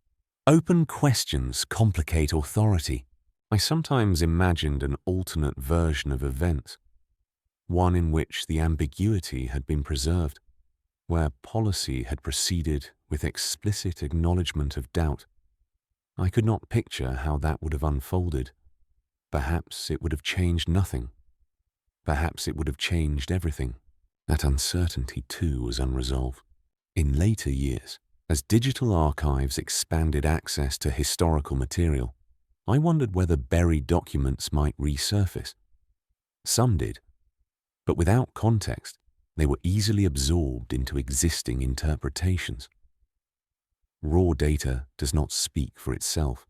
Open questions complicate authority. I sometimes imagined an alternate version of events, one in which the ambiguity had been preserved, where policy had proceeded with explicit acknowledgement of doubt. I could not picture how that would have unfolded. Perhaps it would have changed nothing. Perhaps it would have changed everything. That uncertainty, too, was unresolved. In later years, as digital archives expanded access to historical material, I wondered whether buried documents might resurface. Some did, but without context, they were easily absorbed into existing interpretations. Raw data does not speak for itself.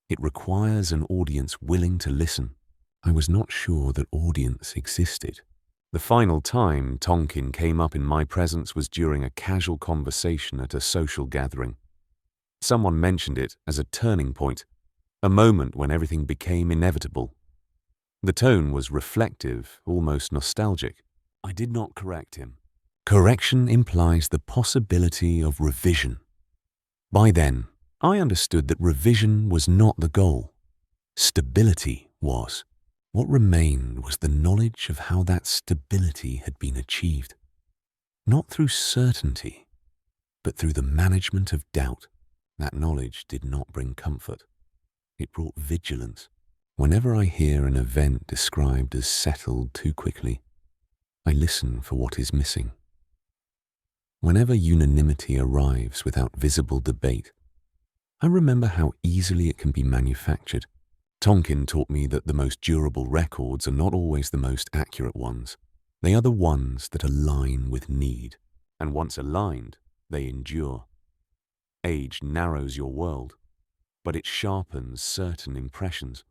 It requires an audience willing to listen. I was not sure that audience existed. The final time Tonkin came up in my presence was during a casual conversation at a social gathering. Someone mentioned it as a turning point, a moment when everything became inevitable. The tone was reflective, almost nostalgic. I did not correct him. Correction implies the possibility of revision. By then, I understood that revision was not the goal. Stability was. What remained was the knowledge of how that stability had been achieved. Not through certainty, but through the management of doubt. That knowledge did not bring comfort. It brought vigilance. Whenever I hear an event described as settled too quickly, I listen for what is missing. Whenever unanimity arrives without visible debate, I remember how easily it can be manufactured. Tonkin taught me that the most durable records are not always the most accurate ones. They are the ones that align with need, and once aligned, they endure. Age narrows your world, but it sharpens certain impressions.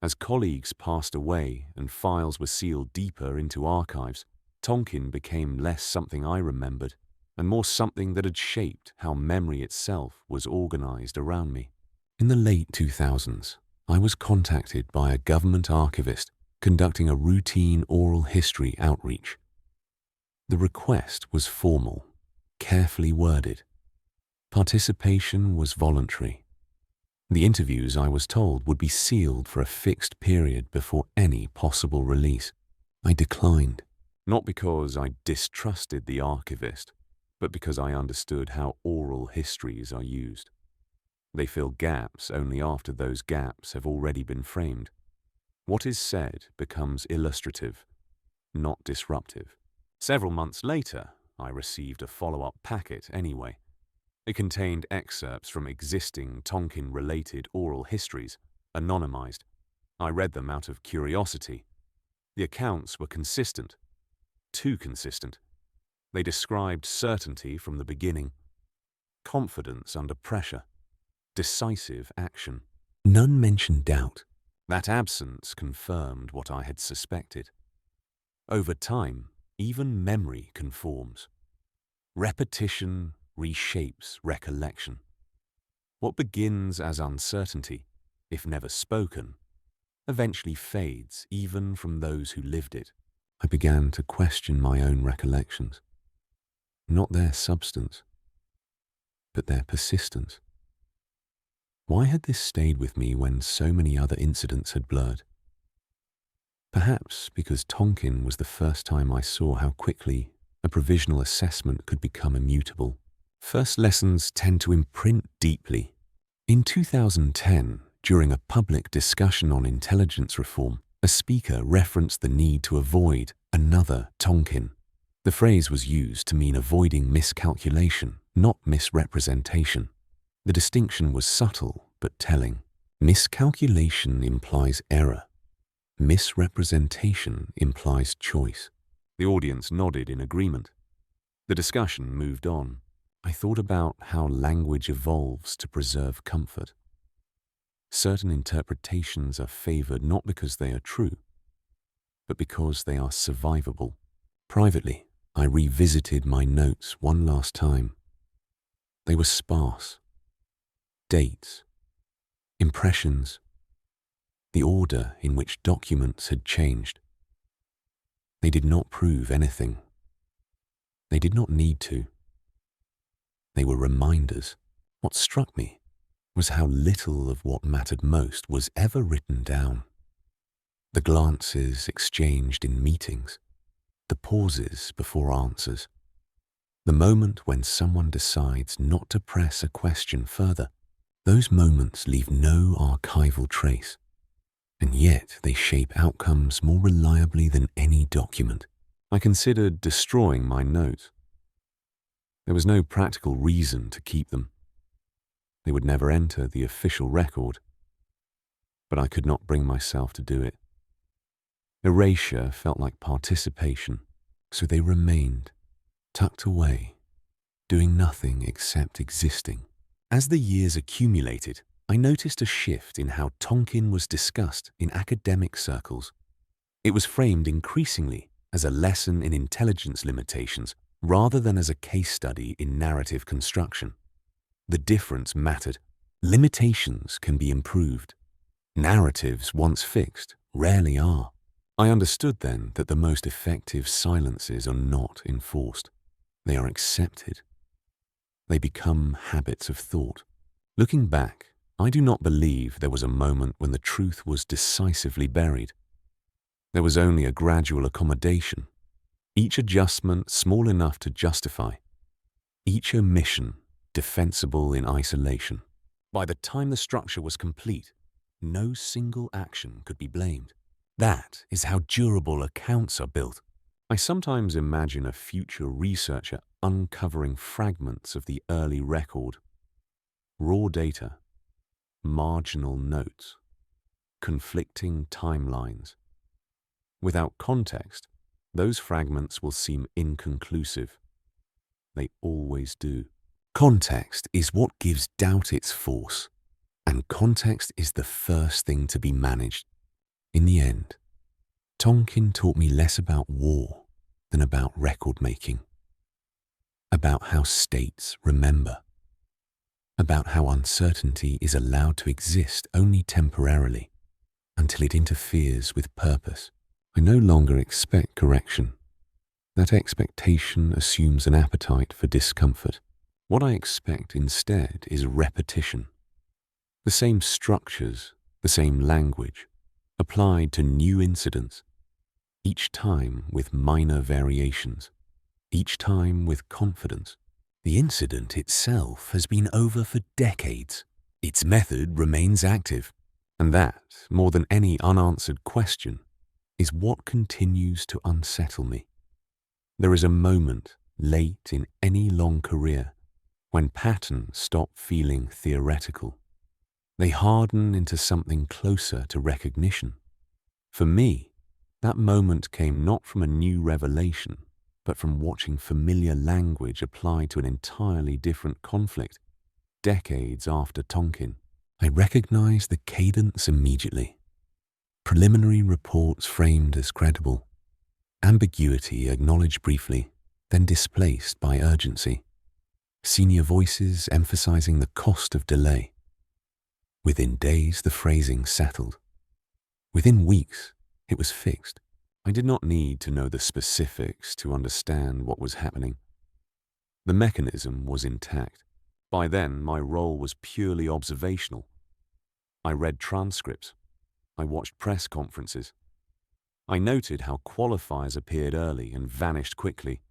As colleagues passed away and files were sealed deeper into archives, Tonkin became less something I remembered and more something that had shaped how memory itself was organized around me. In the late 2000s, I was contacted by a government archivist conducting a routine oral history outreach. The request was formal, carefully worded. Participation was voluntary. The interviews, I was told, would be sealed for a fixed period before any possible release. I declined, not because I distrusted the archivist, but because I understood how oral histories are used. They fill gaps only after those gaps have already been framed. What is said becomes illustrative, not disruptive. Several months later, I received a follow-up packet anyway. It contained excerpts from existing Tonkin-related oral histories, anonymized. I read them out of curiosity. The accounts were consistent, too consistent. They described certainty from the beginning, confidence under pressure, decisive action. None mentioned doubt. That absence confirmed what I had suspected. Over time, even memory conforms. Repetition reshapes recollection. What begins as uncertainty, if never spoken, eventually fades even from those who lived it. I began to question my own recollections. Not their substance, but their persistence. Why had this stayed with me when so many other incidents had blurred? Perhaps because Tonkin was the first time I saw how quickly a provisional assessment could become immutable. First lessons tend to imprint deeply. In 2010, during a public discussion on intelligence reform, a speaker referenced the need to avoid another Tonkin. The phrase was used to mean avoiding miscalculation, not misrepresentation. The distinction was subtle but telling. Miscalculation implies error. Misrepresentation implies choice. The audience nodded in agreement. The discussion moved on. I thought about how language evolves to preserve comfort. Certain interpretations are favored not because they are true, but because they are survivable. Privately, I revisited my notes one last time. They were sparse. Dates, impressions, the order in which documents had changed. They did not prove anything. They did not need to. They were reminders. What struck me was how little of what mattered most was ever written down. The glances exchanged in meetings, the pauses before answers, the moment when someone decides not to press a question further. Those moments leave no archival trace, and yet they shape outcomes more reliably than any document. I considered destroying my notes. There was no practical reason to keep them. They would never enter the official record, but I could not bring myself to do it. Erasure felt like participation, so they remained, tucked away, doing nothing except existing. As the years accumulated, I noticed a shift in how Tonkin was discussed in academic circles. It was framed increasingly as a lesson in intelligence limitations rather than as a case study in narrative construction. The difference mattered. Limitations can be improved. Narratives, once fixed, rarely are. I understood then that the most effective silences are not enforced. They are accepted. They become habits of thought. Looking back, I do not believe there was a moment when the truth was decisively buried. There was only a gradual accommodation, each adjustment small enough to justify, each omission defensible in isolation. By the time the structure was complete, no single action could be blamed. That is how durable accounts are built. I sometimes imagine a future researcher uncovering fragments of the early record, raw data, marginal notes, conflicting timelines. Without context, those fragments will seem inconclusive. They always do. Context is what gives doubt its force, and context is the first thing to be managed. In the end, Tonkin taught me less about war than about record-making, about how states remember, about how uncertainty is allowed to exist only temporarily until it interferes with purpose. I no longer expect correction. That expectation assumes an appetite for discomfort. What I expect instead is repetition. The same structures, the same language, applied to new incidents, each time with minor variations, each time with confidence. The incident itself has been over for decades. Its method remains active, and that, more than any unanswered question, is what continues to unsettle me. There is a moment late in any long career when patterns stop feeling theoretical. They harden into something closer to recognition. For me, that moment came not from a new revelation, but from watching familiar language applied to an entirely different conflict, decades after Tonkin. I recognized the cadence immediately. Preliminary reports framed as credible, ambiguity acknowledged briefly, then displaced by urgency. Senior voices emphasizing the cost of delay. Within days, the phrasing settled. Within weeks, it was fixed. I did not need to know the specifics to understand what was happening. The mechanism was intact. By then, my role was purely observational. I read transcripts. I watched press conferences. I noted how qualifiers appeared early and vanished quickly,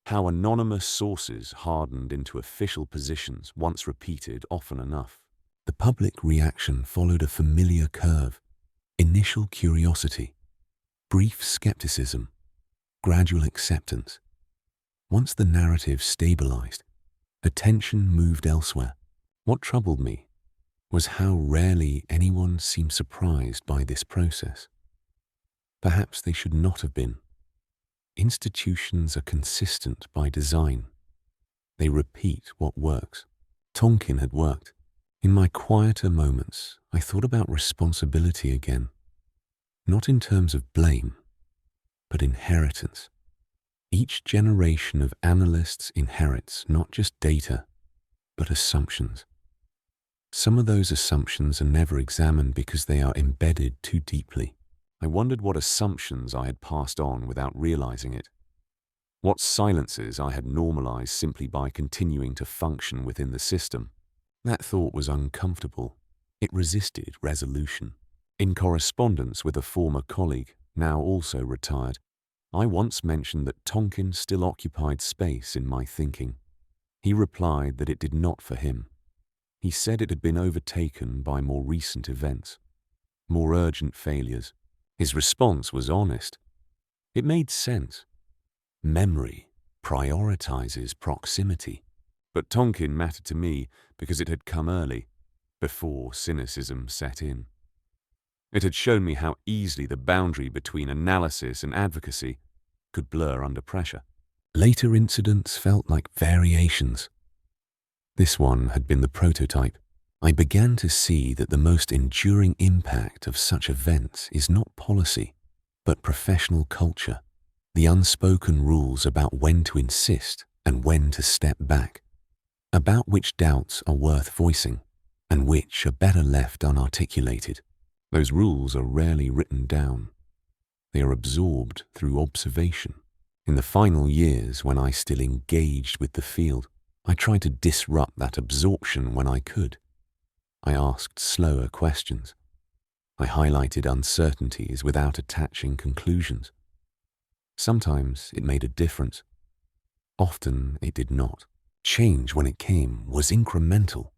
how anonymous sources hardened into official positions once repeated often enough. The public reaction followed a familiar curve: initial curiosity, brief skepticism, gradual acceptance. Once the narrative stabilized, attention moved elsewhere. What troubled me was how rarely anyone seemed surprised by this process. Perhaps they should not have been. Institutions are consistent by design. They repeat what works. Tonkin had worked. In my quieter moments, I thought about responsibility again, not in terms of blame, but inheritance. Each generation of analysts inherits not just data, but assumptions. Some of those assumptions are never examined because they are embedded too deeply. I wondered what assumptions I had passed on without realizing it. What silences I had normalized simply by continuing to function within the system. That thought was uncomfortable. It resisted resolution. In correspondence with a former colleague, now also retired, I once mentioned that Tonkin still occupied space in my thinking. He replied that it did not for him. He said it had been overtaken by more recent events, more urgent failures. His response was honest. It made sense. Memory prioritizes proximity. But Tonkin mattered to me because it had come early, before cynicism set in. It had shown me how easily the boundary between analysis and advocacy could blur under pressure. Later incidents felt like variations. This one had been the prototype. I began to see that the most enduring impact of such events is not policy, but professional culture, the unspoken rules about when to insist and when to step back, about which doubts are worth voicing and which are better left unarticulated. Those rules are rarely written down. They are absorbed through observation. In the final years, when I still engaged with the field, I tried to disrupt that absorption when I could. I asked slower questions. I highlighted uncertainties without attaching conclusions. Sometimes it made a difference. Often it did not. Change, when it came, was incremental,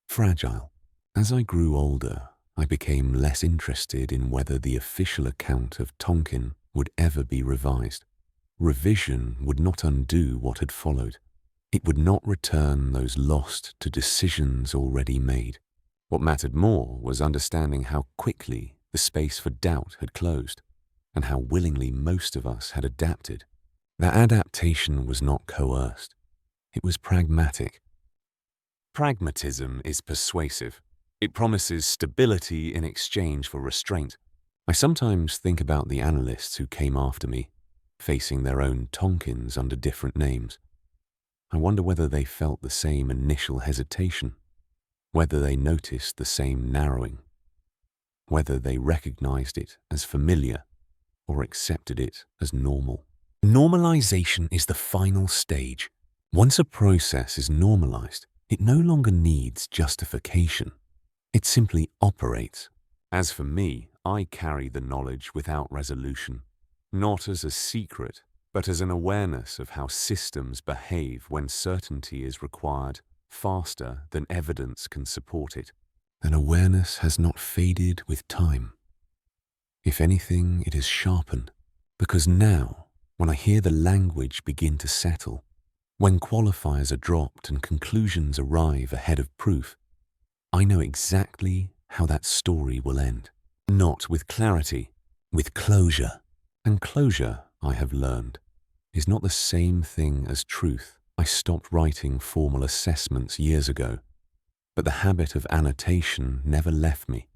fragile. As I grew older, I became less interested in whether the official account of Tonkin would ever be revised. Revision would not undo what had followed. It would not return those lost to decisions already made. What mattered more was understanding how quickly the space for doubt had closed, and how willingly most of us had adapted. That adaptation was not coerced. It was pragmatic. Pragmatism is persuasive. It promises stability in exchange for restraint. I sometimes think about the analysts who came after me, facing their own Tonkins under different names. I wonder whether they felt the same initial hesitation, whether they noticed the same narrowing, whether they recognized it as familiar or accepted it as normal. Normalization is the final stage. Once a process is normalized, it no longer needs justification. It simply operates. As for me, I carry the knowledge without resolution, not as a secret, but as an awareness of how systems behave when certainty is required faster than evidence can support it. An awareness has not faded with time. If anything, it has sharpened, because now, when I hear the language begin to settle, when qualifiers are dropped and conclusions arrive ahead of proof, I know exactly how that story will end. Not with clarity, with closure. And closure, I have learned, is not the same thing as truth. I stopped writing formal assessments years ago, but the habit of annotation never left me.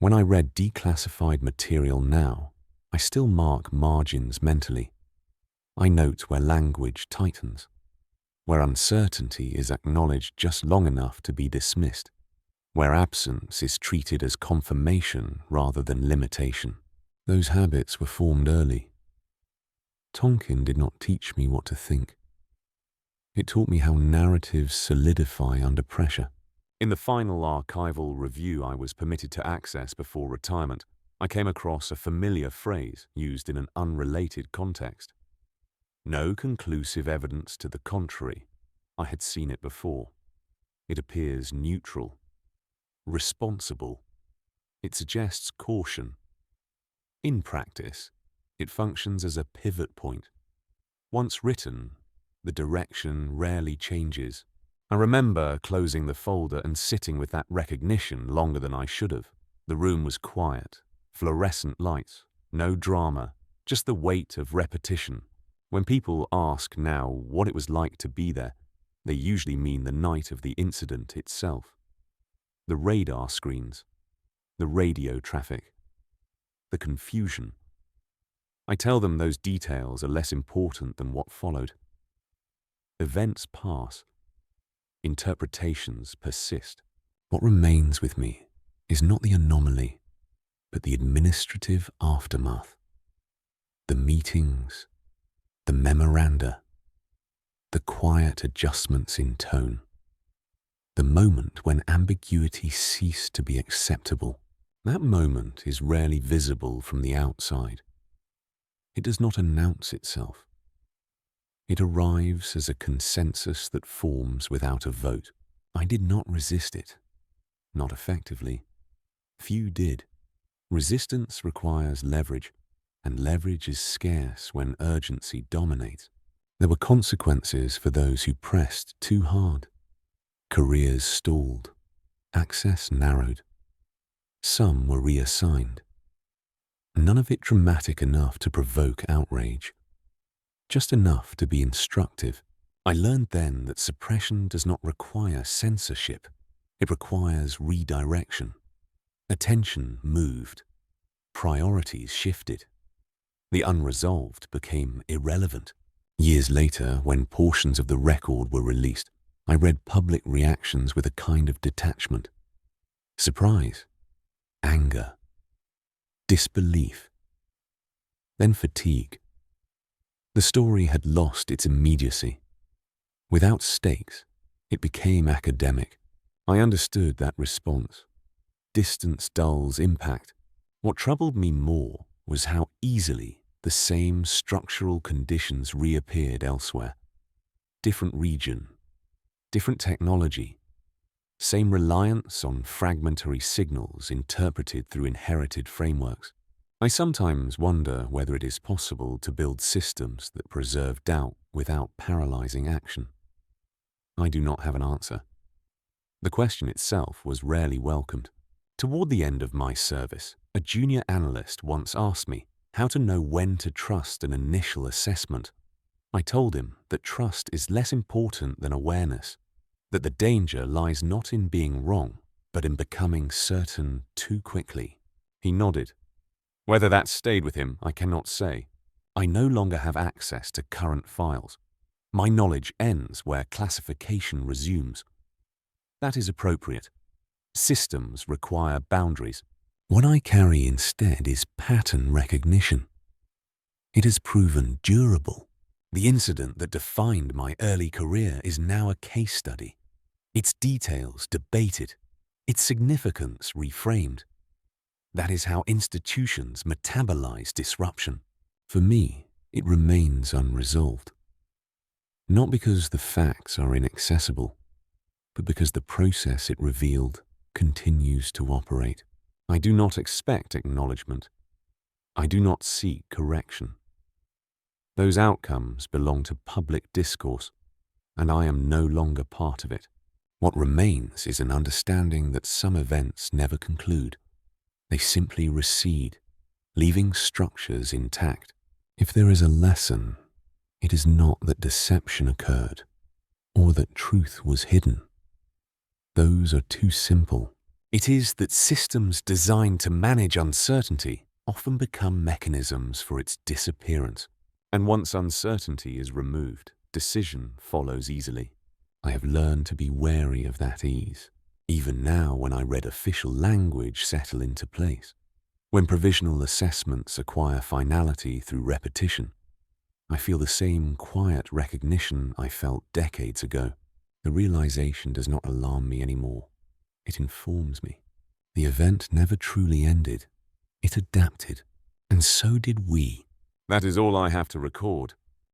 When I read declassified material now, I still mark margins mentally. I note where language tightens, where uncertainty is acknowledged just long enough to be dismissed, where absence is treated as confirmation rather than limitation. Those habits were formed early. Tonkin did not teach me what to think. It taught me how narratives solidify under pressure. In the final archival review I was permitted to access before retirement, I came across a familiar phrase used in an unrelated context. No conclusive evidence to the contrary. I had seen it before. It appears neutral, responsible. It suggests caution. In practice, it functions as a pivot point. Once written, The direction rarely changes. I remember closing the folder and sitting with that recognition longer than I should have. The room was quiet, fluorescent lights, no drama, just the weight of repetition. When people ask now what it was like to be there, they usually mean the night of the incident itself. The radar screens, the radio traffic, the confusion. I tell them those details are less important than what followed. Events pass. Interpretations persist. What remains with me is not the anomaly, but the administrative aftermath. The meetings, the memoranda, the quiet adjustments in tone. The moment when ambiguity ceased to be acceptable. That moment is rarely visible from the outside. It does not announce itself. It arrives as a consensus that forms without a vote. I did not resist it. Not effectively. Few did. Resistance requires leverage, and leverage is scarce when urgency dominates. There were consequences for those who pressed too hard. Careers stalled. Access narrowed. Some were reassigned. None of it dramatic enough to provoke outrage. Just enough to be instructive. I learned then that suppression does not require censorship. It requires redirection. Attention moved. Priorities shifted. The unresolved became irrelevant. Years later, when portions of the record were released, I read public reactions with a kind of detachment. Surprise, anger, disbelief, then fatigue. The story had lost its immediacy. Without stakes, it became academic. I understood that response. Distance dulls impact. What troubled me more was how easily the same structural conditions reappeared elsewhere. Different region, different technology, same reliance on fragmentary signals interpreted through inherited frameworks. I sometimes wonder whether it is possible to build systems that preserve doubt without paralyzing action. I do not have an answer. The question itself was rarely welcomed. Toward the end of my service, a junior analyst once asked me how to know when to trust an initial assessment. I told him that trust is less important than awareness, that the danger lies not in being wrong, but in becoming certain too quickly. He nodded. Whether that stayed with him, I cannot say. I no longer have access to current files. My knowledge ends where classification resumes. That is appropriate. Systems require boundaries. What I carry instead is pattern recognition. It has proven durable. The incident that defined my early career is now a case study. Its details debated, its significance reframed. That is how institutions metabolize disruption. For me, it remains unresolved. Not because the facts are inaccessible, but because the process it revealed continues to operate. I do not expect acknowledgement. I do not seek correction. Those outcomes belong to public discourse, and I am no longer part of it. What remains is an understanding that some events never conclude. They simply recede, leaving structures intact. If there is a lesson, it is not that deception occurred, or that truth was hidden. Those are too simple. It is that systems designed to manage uncertainty often become mechanisms for its disappearance. And once uncertainty is removed, decision follows easily. I have learned to be wary of that ease, even now when I read official language settle into place. When provisional assessments acquire finality through repetition, I feel the same quiet recognition I felt decades ago. The realization does not alarm me anymore. It informs me. The event never truly ended. It adapted, and so did we. That is all I have to record.